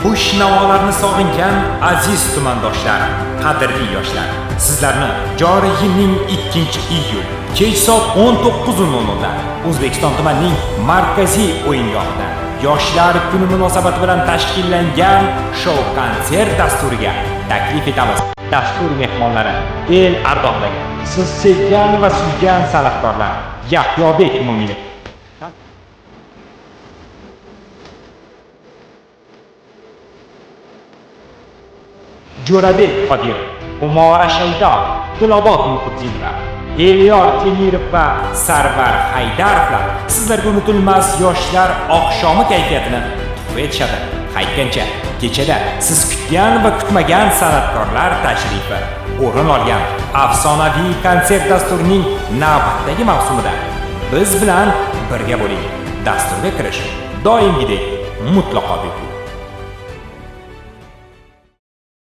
Xushnamolarni sog'ingan aziz tumandoshlar, qadrli yoshlar, sizlarni joriy yilning 2-iyul kech soat 19:00 da O'zbekiston tumanining markaziy o'yingohida Yoshlar kuni munosabati bilan tashkillangan shou-konsert dasturiga taklif etamiz. Dastur mehmonlari el ardoqlari, siz sevgan va suygan san'atkorlar Yahyobek Mo'minov, Jo'rabek Qodirov, Umora Shaydo, Dilobod Muhiddinova, Elyor Temirov va Sarvar Haydarovlar sizlarga unutilmas yoshlar oqshomi kayfiyatini tuhfa etishadi. Qaytgancha kechada siz kutgan va kutmagan san'atkorlar tashrifi o'rin olgan afsonaviy konsert dasturining navbatdagi mavsumida biz bilan birga bo'ling. Dasturga kirish doimgidek mutlaqo bepul.